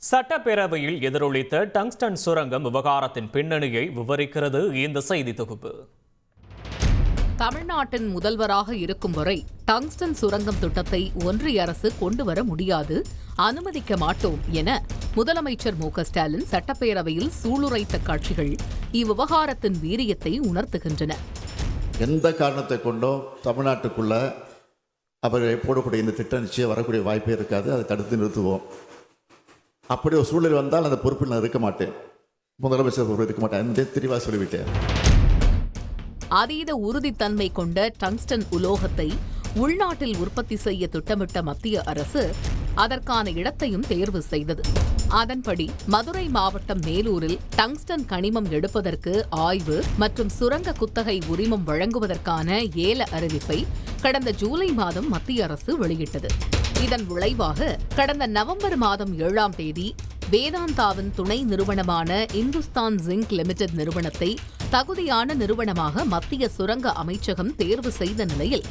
சட்டப்பேரவையில் எதிரொலித்த டங்ஸ்டன் சுரங்கம் விவகாரத்தின் பின்னணியை விவரிக்கிறது இந்த செய்தி தொகுப்பு. தமிழ்நாட்டின் முதல்வராக இருக்கும் வரை டங்ஸ்டன் சுரங்கம் திட்டத்தை ஒன்றிய அரசு கொண்டுவர முடியாது, அனுமதிக்க மாட்டோம் என முதலமைச்சர் மு.க.ஸ்டாலின் சட்டப்பேரவையில் சூளுரைத்த காட்சிகள் இவ்விவகாரத்தின் வீரியத்தை உணர்த்துகின்றன. எந்த காரணத்தை கொண்டோ தமிழ்நாட்டுக்குள்ள அவர் போடக்கூடிய இந்த திட்டம் நிச்சயம் வரக்கூடிய வாய்ப்பே இருக்காது. அதை தடுத்து நிறுத்துவோம். அப்படி ஒரு சூழல் வந்தால் அந்த பொறுப்பில் நான் இருக்க மாட்டேன், முதலமைச்சர் பொறுப்பு இருக்க மாட்டேன், தெளிவாக சொல்லிவிட்டேன். அதீத உறுதித்தன்மை கொண்ட டங்ஸ்டன் உலோகத்தை உள்நாட்டில் உற்பத்தி செய்ய திட்டமிட்ட மத்திய அரசு அதற்கான இடத்தையும் தேர்வு செய்தது. அதன்படி மதுரை மாவட்டம் மேலூரில் டங்ஸ்டன் கனிமம் எடுப்பதற்கு ஆய்வு மற்றும் சுரங்க குத்தகை உரிமம் வழங்குவதற்கான ஏல அறிவிப்பை கடந்த ஜூலை மாதம் மத்திய அரசு வெளியிட்டது. இதன் விளைவாக கடந்த நவம்பர் மாதம் 7ஆம் தேதி வேதாந்தாவின் துணை நிறுவனமான இந்துஸ்தான் ஜிங்க் லிமிடெட் நிறுவனத்தை தகுதியான நிறுவனமாக மத்திய சுரங்க அமைச்சகம் தேர்வு செய்த நிலையில்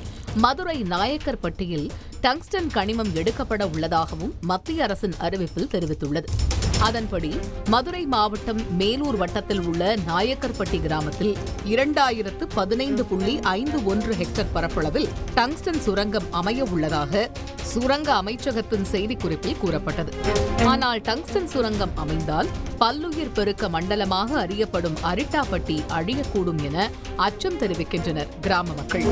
மதுரை நாயக்கர்பட்டியில் டங்ஸ்டன் கனிமம் எடுக்கப்பட உள்ளதாகவும் மத்திய அரசின் அறிவிப்பில் தெரிவித்துள்ளது. அதன்படி மதுரை மாவட்டம் மேலூர் வட்டத்தில் உள்ள நாயக்கர்பட்டி கிராமத்தில் 2015.51 ஹெக்டேர் பரப்பளவில் டங்ஸ்டன் சுரங்கம் அமைய உள்ளதாக சுரங்க அமைச்சகத்தின் செய்திக்குறிப்பில் கூறப்பட்டது. ஆனால் டங்ஸ்டன் சுரங்கம் அமைந்தால் பல்லுயிர் பெருக்க மண்டலமாக அறியப்படும் அரிட்டாப்பட்டி அழியக்கூடும் என அச்சம் தெரிவிக்கின்றனர் கிராம மக்கள்.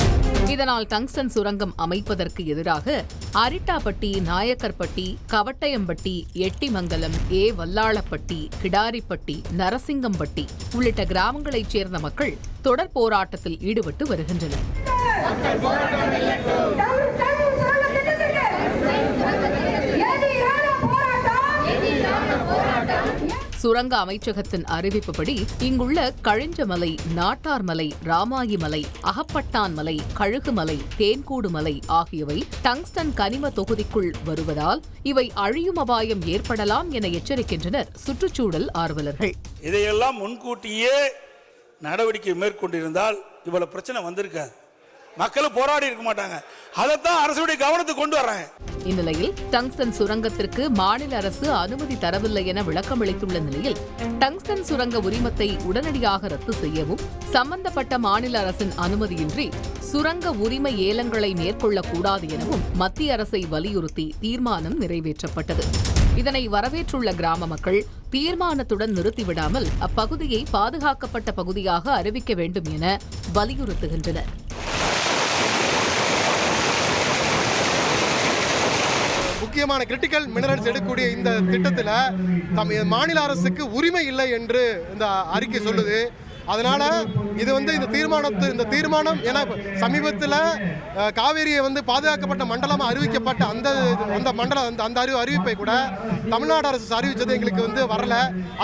இதனால் டங்ஸ்டன் சுரங்கம் அமைப்பதற்கு எதிராக அரிட்டாப்பட்டி, நாயக்கர்பட்டி, கவட்டயம்பட்டி, எட்டிமங்கலம், வல்லாளப்பட்டி, கிடாரிப்பட்டி, நரசிங்கம்பட்டி உள்ளிட்ட கிராமங்களைச் சேர்ந்த மக்கள் தொடர் போராட்டத்தில் ஈடுபட்டு வருகின்றனர். சுரங்க அமைச்சகத்தின் அறிவிப்புப்படி இங்குள்ள கழிஞ்சமலை, நாட்டார்மலை, ராமாயிமலை, அகப்பட்டான்மலை, கழுகுமலை, தேன்கூடுமலை ஆகியவை டங்ஸ்டன் கனிம தொகுதிக்குள் வருவதால் இவை அழியும் அபாயம் ஏற்படலாம் என எச்சரிக்கின்றனர் சுற்றுச்சூழல் ஆர்வலர்கள். இதையெல்லாம் முன்கூட்டியே நடவடிக்கை மேற்கொண்டிருந்தால் இவ்வளவு பிரச்சனை வந்திருக்காது, மக்களும் போராடி இருக்க மாட்டாங்க. அதைத்தான் அரசுடைய கவனத்துக்கு கொண்டு வர்றாங்க. இந்நிலையில் டங்ஸ்டன் சுரங்கத்திற்கு மாநில அரசு அனுமதி தரவில்லை என விளக்கமளித்துள்ள நிலையில் டங்ஸ்டன் சுரங்க உரிமத்தை உடனடியாக ரத்து செய்யவும், சம்பந்தப்பட்ட மாநில அரசின் அனுமதியின்றி சுரங்க உரிமை ஏலங்களை மேற்கொள்ளக்கூடாது எனவும் மத்திய அரசை வலியுறுத்தி தீர்மானம் நிறைவேற்றப்பட்டது. இதனை வரவேற்றுள்ள கிராம மக்கள் தீர்மானத்துடன் நிறுத்திவிடாமல் அப்பகுதியை பாதுகாக்கப்பட்ட பகுதியாக அறிவிக்க வேண்டும் என வலியுறுத்துகின்றனர். முக்கியமான கிரிட்டிக்கல் மினரல்ஸ் எடுக்கக்கூடிய இந்த திட்டத்தில் மாநில அரசுக்கு உரிமை இல்லை என்று இந்த அறிக்கை சொல்லுது. அதனால இது இந்த தீர்மானம் என சமீபத்தில் காவேரியை பாதுகாக்கப்பட்ட மண்டலமாக அறிவிக்கப்பட்ட அந்த அறிவிப்பை கூட தமிழ்நாடு அரசு அறிவித்தது எங்களுக்கு வரல.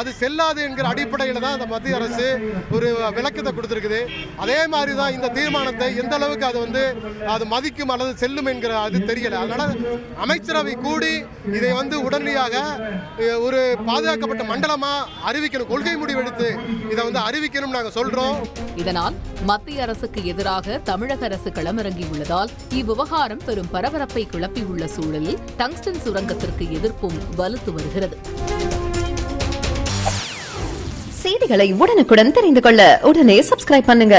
அது செல்லாது என்கிற அடிப்படையில் தான் இந்த மத்திய அரசு ஒரு விளக்கத்தை கொடுத்துருக்குது. அதே மாதிரி தான் இந்த தீர்மானத்தை எந்த அளவுக்கு அது மதிக்கும் அல்லது செல்லும் என்கிற அது தெரியல. அதனால அமைச்சரவை கூடி இதை உடனடியாக ஒரு பாதுகாக்கப்பட்ட மண்டலமாக அறிவிக்கணும், கொள்கை முடிவெடுத்து இதை அறிவிக்கணும் நாங்கள் சொல்றோம். இதனால் மத்திய அரசுக்கு எதிராக தமிழக அரசு களமிறங்கியுள்ளதால் இவ்விவகாரம் பெரும் பரபரப்பை கிளப்பியுள்ள சூழலில் டங்ஸ்டன் சுரங்கத்திற்கு எதிர்ப்பும் வலுத்து வருகிறது. செய்திகளை உடனுக்குடன் தெரிந்து கொள்ள உடனே சப்ஸ்கிரைப் பண்ணுங்க.